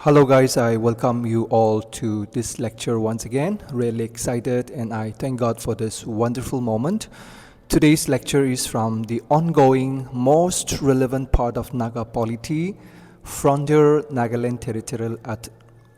Hello guys, I welcome you all to this lecture once again. Really excited and I thank God for this wonderful moment. Today's lecture is from the ongoing most relevant part of Naga Polity, Frontier Nagaland Territorial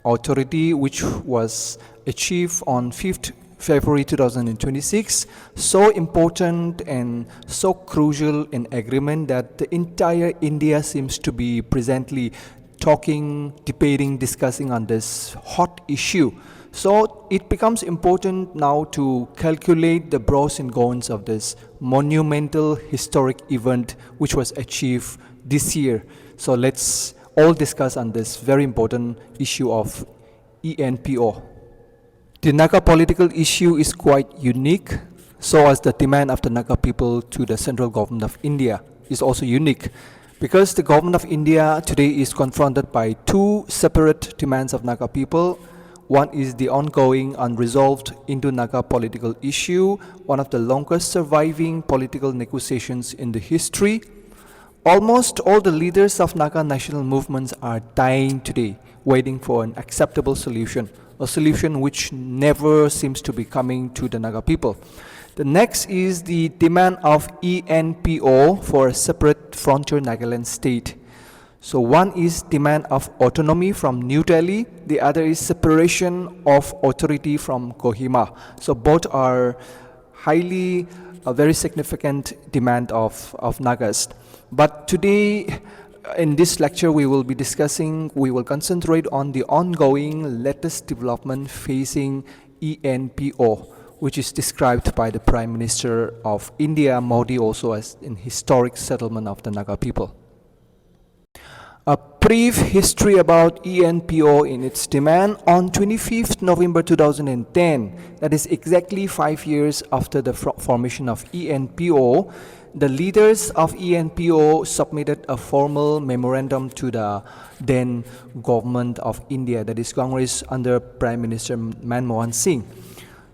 Authority, which was achieved on 5th February 2026. So important and so crucial an agreement that the entire India seems to be presently talking, debating, discussing on this hot issue. So it becomes important now to calculate the pros and cons of this monumental historic event which was achieved this year. So let's all discuss on this very important issue of ENPO. The Naga political issue is quite unique, so as the demand of the Naga people to the central government of India is also unique. Because the government of India today is confronted by two separate demands of Naga people. One is the ongoing unresolved Indo-Naga political issue, one of the longest surviving political negotiations in the history. Almost all the leaders of Naga national movements are dying today, waiting for an acceptable solution, a solution which never seems to be coming to the Naga people. The next is the demand of ENPO for a separate frontier Nagaland state. So one is demand of autonomy from New Delhi, the other is separation of authority from Kohima. So both are highly very significant demand of Nagas. But today in this lecture we will concentrate on the ongoing latest development facing ENPO, which is described by the Prime Minister of India, Modi, also as an historic settlement of the Naga people. A brief history about ENPO in its demand. On 25th November 2010, that is exactly 5 years after the formation of ENPO, the leaders of ENPO submitted a formal memorandum to the then government of India, that is Congress under Prime Minister Manmohan Singh.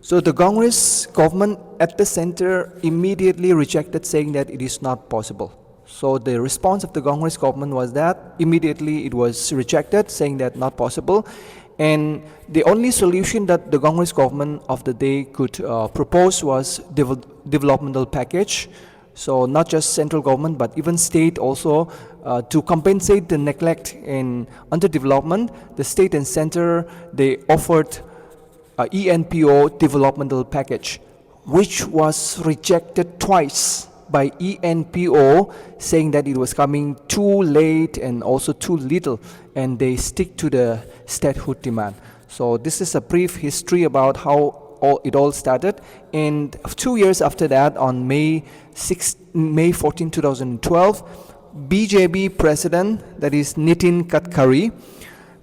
So the Congress government at the center immediately rejected, saying that it is not possible. So the response of the Congress government was that immediately it was rejected, saying that not possible. And the only solution that the Congress government of the day could propose was developmental package. So not just central government but even state also, to compensate the neglect in underdevelopment, the state and center, they offered ENPO developmental package, which was rejected twice by ENPO, saying that it was coming too late and also too little, and they stick to the statehood demand. So this is a brief history about how it all started. And 2 years after that, on May 14, 2012, BJP president, that is Nitin Gadkari,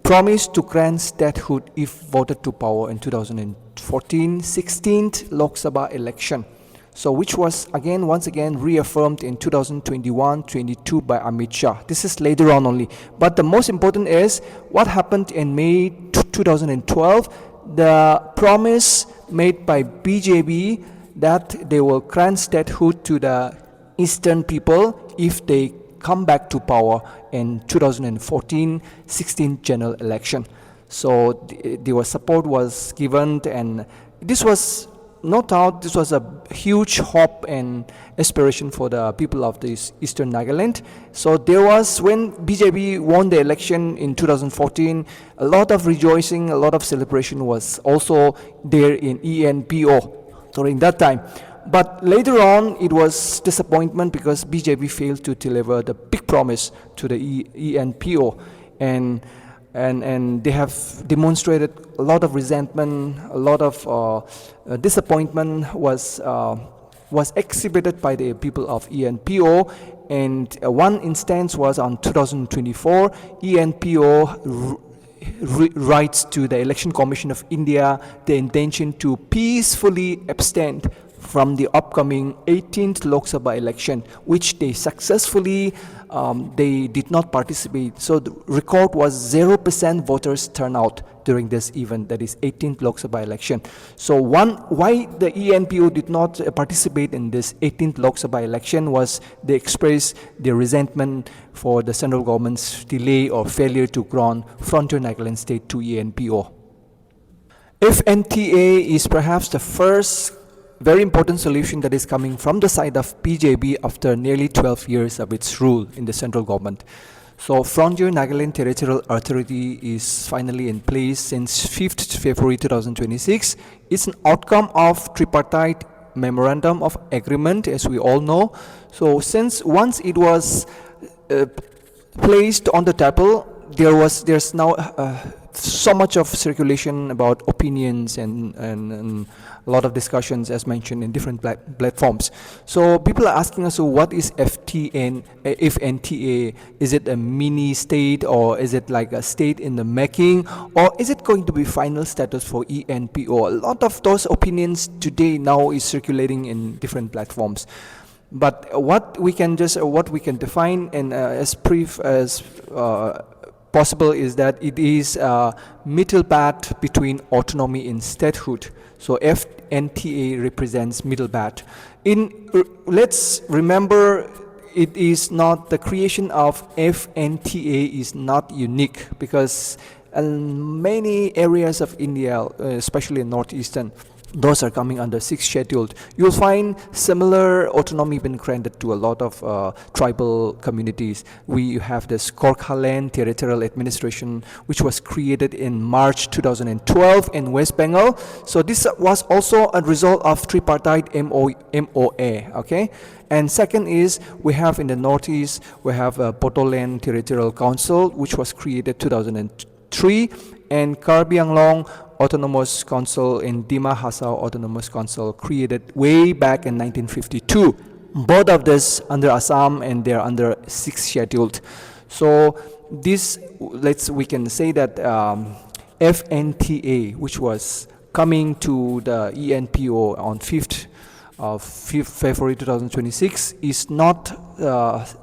promised to grant statehood if voted to power in 2014 16th Lok Sabha election. So which was once again reaffirmed in 2021-22 by Amit Shah. This is later on only. But the most important is what happened in May 2012. The promise made by BJP that they will grant statehood to the eastern people if they come back to power in 2014-16 general election. So the support was given, and this was no doubt this was a huge hope and aspiration for the people of this eastern Nagaland. So there was, when BJP won the election in 2014, a lot of rejoicing, a lot of celebration was also there in ENPO during that time. But later on, it was disappointment because BJP failed to deliver the big promise to the ENPO, and they have demonstrated a lot of resentment, a lot of disappointment was exhibited by the people of ENPO. And one instance was on 2024, ENPO writes to the Election Commission of India the intention to peacefully abstain from the upcoming 18th Lok Sabha election, which they successfully they did not participate. So the record was 0% voters turnout during this event, that is 18th Lok Sabha election. So why the ENPO did not participate in this 18th Lok Sabha election was they expressed their resentment for the central government's delay or failure to grant Frontier Nagaland State to ENPO. FNTA is perhaps the first very important solution that is coming from the side of BJP after nearly 12 years of its rule in the central government. So Frontier Nagaland Territorial Authority is finally in place since 5th February 2026. It's an outcome of tripartite memorandum of agreement, as we all know. So since once it was placed on the table, there's now so much of circulation about opinions and a lot of discussions, as mentioned, in different platforms. So people are asking us, so what is FNTA? Is it a mini state, or is it like a state in the making, or is it going to be final status for ENPO? A lot of those opinions today now is circulating in different platforms. But what we can define and as possible is that it is a middle path between autonomy and statehood. So FNTA represents middle path. Let's remember, it is not the creation of FNTA is not unique, because in many areas of India, especially in northeastern, those are coming under 6th schedule. You'll find similar autonomy being granted to a lot of tribal communities. We have this Korkhaland Territorial Administration, which was created in March 2012 in West Bengal. So this was also a result of tripartite MOA, okay? And second is, we have in the northeast, we have a Bodoland Territorial Council, which was created 2003, and Karbi Anglong Autonomous Council in Dima Hasao Autonomous Council, created way back in 1952. Both of this under Assam, and they're under 6th scheduled. So this, we can say that FNTA, which was coming to the ENPO on 5th February 2026, is not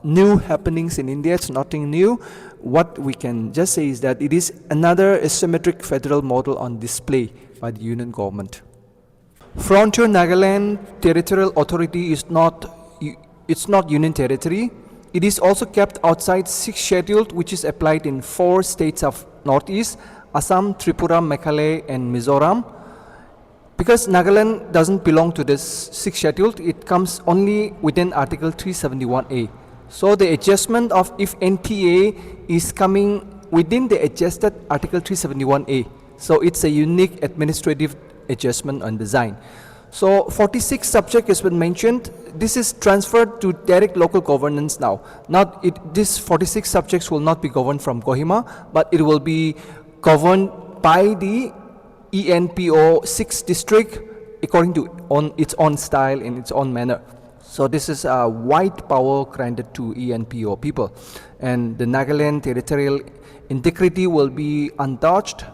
new happenings in India. It's nothing new. What we can just say is that it is another asymmetric federal model on display by the union government. Frontier Nagaland Territorial Authority is not union territory. It is also kept outside 6th schedule, which is applied in 4 states of Northeast: Assam, Tripura, Meghalaya, and Mizoram. Because Nagaland doesn't belong to this 6th schedule, it comes only within Article 371A. So the adjustment of if NTA is coming within the adjusted Article 371A. So it's a unique administrative adjustment on design. So 46 subject has been mentioned. This is transferred to direct local governance now. This 46 subjects will not be governed from Kohima, but it will be governed by the ENPO 6th district according to its own style, in its own manner. So this is a wide power granted to ENPO people, and the Nagaland territorial integrity will be untouched.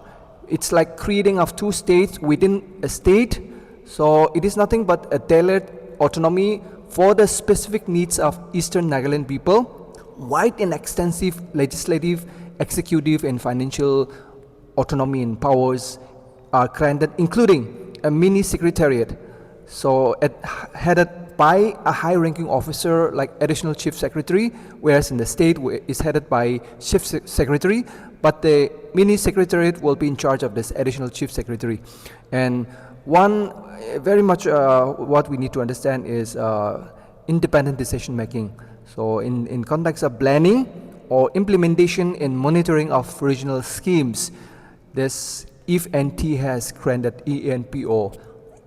It's like creating of 2 states within a state. So it is nothing but a tailored autonomy for the specific needs of Eastern Nagaland people. Wide and extensive legislative, executive, and financial autonomy and powers are granted, including a mini secretariat. So headed by a high-ranking officer like Additional Chief Secretary, whereas in the state is headed by Chief Secretary, but the mini secretariat will be in charge of this Additional Chief Secretary. And one very much what we need to understand is independent decision making. So in context of planning or implementation and monitoring of regional schemes, this FNT has granted ENPO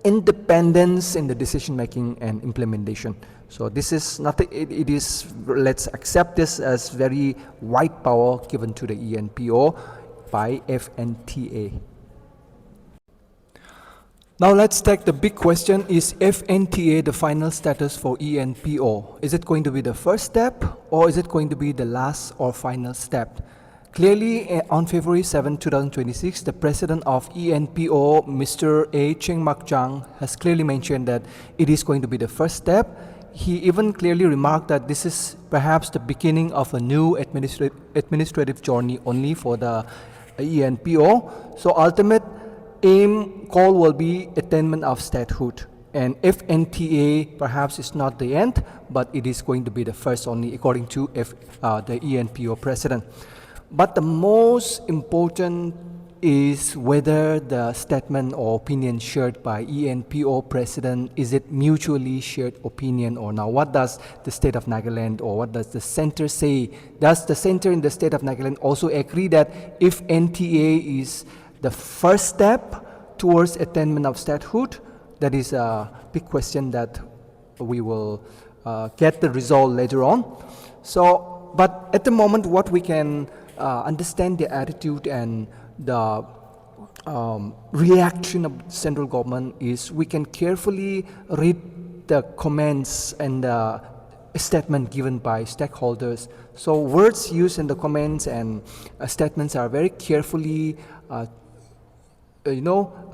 independence in the decision making and implementation. So this is nothing, it is, let's accept this as very wide power given to the ENPO by FNTA. Now let's take the big question, is FNTA the final status for ENPO? Is it going to be the first step, or is it going to be the last or final step? Clearly, on February 7, 2026, the president of ENPO, Mr. A. Cheng Mak Chang, has clearly mentioned that it is going to be the first step. He even clearly remarked that this is perhaps the beginning of a new administrative journey only for the ENPO. So ultimate aim goal will be attainment of statehood. And FNTA perhaps is not the end, but it is going to be the first only according to the ENPO president. But the most important is whether the statement or opinion shared by ENPO president, is it mutually shared opinion or not? What does the state of Nagaland or what does the center say? Does the center in the state of Nagaland also agree that if NTA is the first step towards attainment of statehood? That is a big question that we will get the result later on. So, but at the moment what we can understand the attitude and the reaction of central government is we can carefully read the comments and the statement given by stakeholders. So words used in the comments and statements are very carefully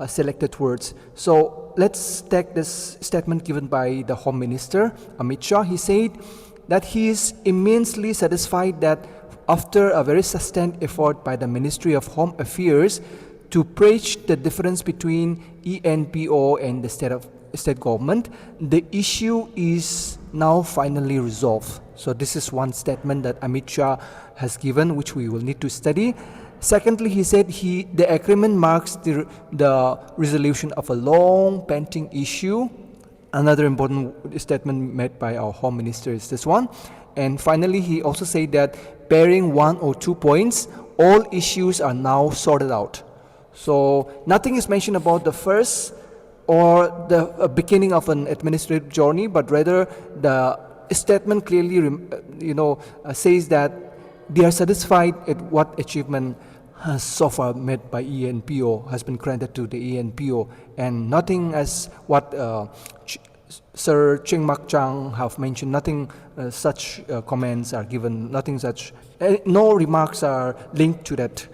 selected words. So let's take this statement given by the Home Minister, Amit Shah. He said that he is immensely satisfied that after a very sustained effort by the Ministry of Home Affairs to bridge the difference between ENPO and the state government, the issue is now finally resolved. So this is one statement that Amit Shah has given, which we will need to study. Secondly, he said the agreement marks the resolution of a long pending issue. Another important statement made by our Home Minister is this one. And finally, he also said that bearing 1 or 2 points, all issues are now sorted out. So nothing is mentioned about the first or the beginning of an administrative journey, but rather the statement clearly says that they are satisfied at what achievement has so far made by ENPO, has been granted to the ENPO, and nothing as what Sir Cheng Mak Chang have mentioned, nothing such comments are given, nothing such, no remarks are linked to that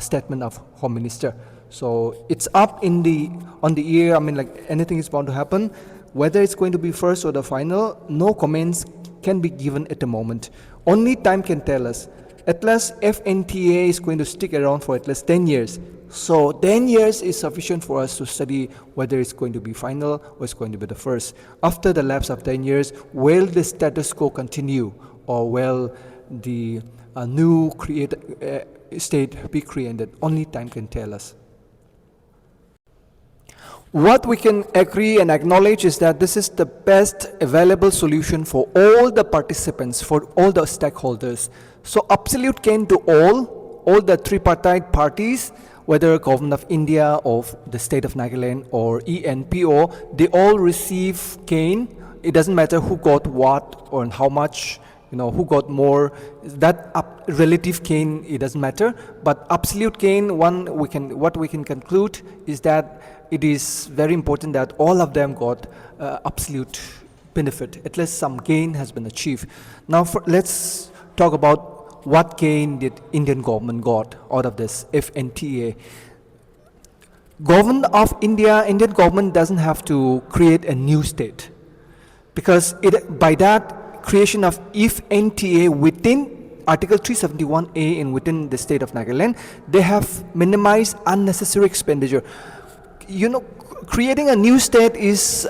statement of Home Minister. So it's up on the air. I mean, like anything is bound to happen. Whether it's going to be first or the final, no comments can be given at the moment. Only time can tell us. At least FNTA is going to stick around for at least 10 years. So 10 years is sufficient for us to study whether it's going to be final or it's going to be the first. After the lapse of 10 years, will the status quo continue or will the new state be created? Only time can tell us. What we can agree and acknowledge is that this is the best available solution for all the participants, for all the stakeholders. So absolute gain to all the tripartite parties, whether Government of India or the State of Nagaland or ENPO, they all receive gain. It doesn't matter who got what or how much, who got more. That relative gain, it doesn't matter. But absolute gain, what we can conclude is that it is very important that all of them got absolute benefit. At least some gain has been achieved. Now let's talk about what gain did Indian government got out of this FNTA. Government of Indian government doesn't have to create a new state, because by that creation of FNTA within Article 371A and within the state of Nagaland, they have minimized unnecessary expenditure. Creating a new state is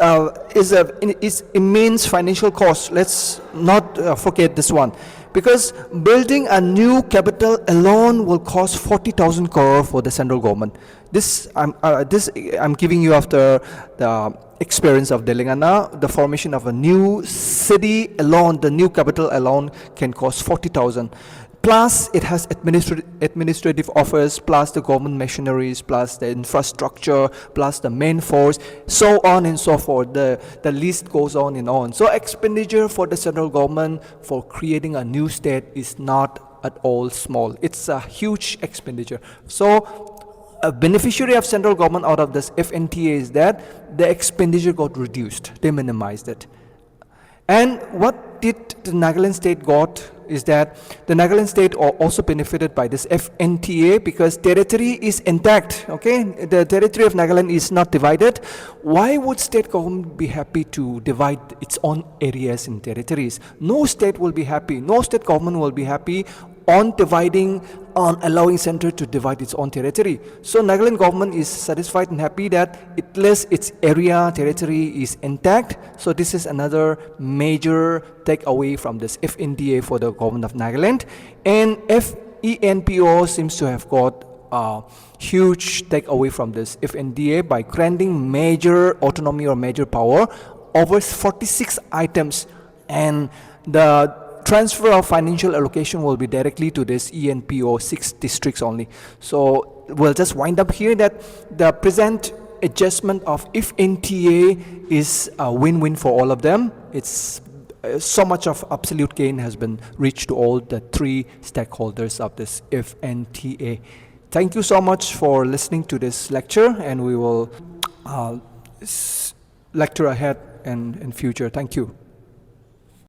immense financial cost. Let's not forget this one, because building a new capital alone will cost 40,000 crore for the central government. This I'm giving you after the experience of Telangana. The formation of a new city alone, the new capital alone, can cost 40,000. Plus, it has administrative office, plus the government machineries, plus the infrastructure, plus the main force, so on and so forth. The list goes on and on. So expenditure for the central government for creating a new state is not at all small. It's a huge expenditure. So a beneficiary of central government out of this FNTA is that the expenditure got reduced. They minimized it. And what did the Nagaland state got is that the Nagaland state are also benefited by this FNTA because territory is intact. Okay, the territory of Nagaland is not divided. Why would state government be happy to divide its own areas in territories? No state will be happy. No state government will be happy on dividing, on allowing center to divide its own territory. So Nagaland government is satisfied and happy that at least its area territory is intact. So this is another major takeaway from this FNTA for the government of Nagaland. And ENPO seems to have got a huge takeaway from this FNTA by granting major autonomy or major power over 46 items, and the transfer of financial allocation will be directly to this ENPO 6 districts only. So we'll just wind up here that the present adjustment of FNTA is a win-win for all of them. It's so much of absolute gain has been reached to all the three stakeholders of this FNTA. Thank you so much for listening to this lecture, and we will lecture ahead in future. Thank you.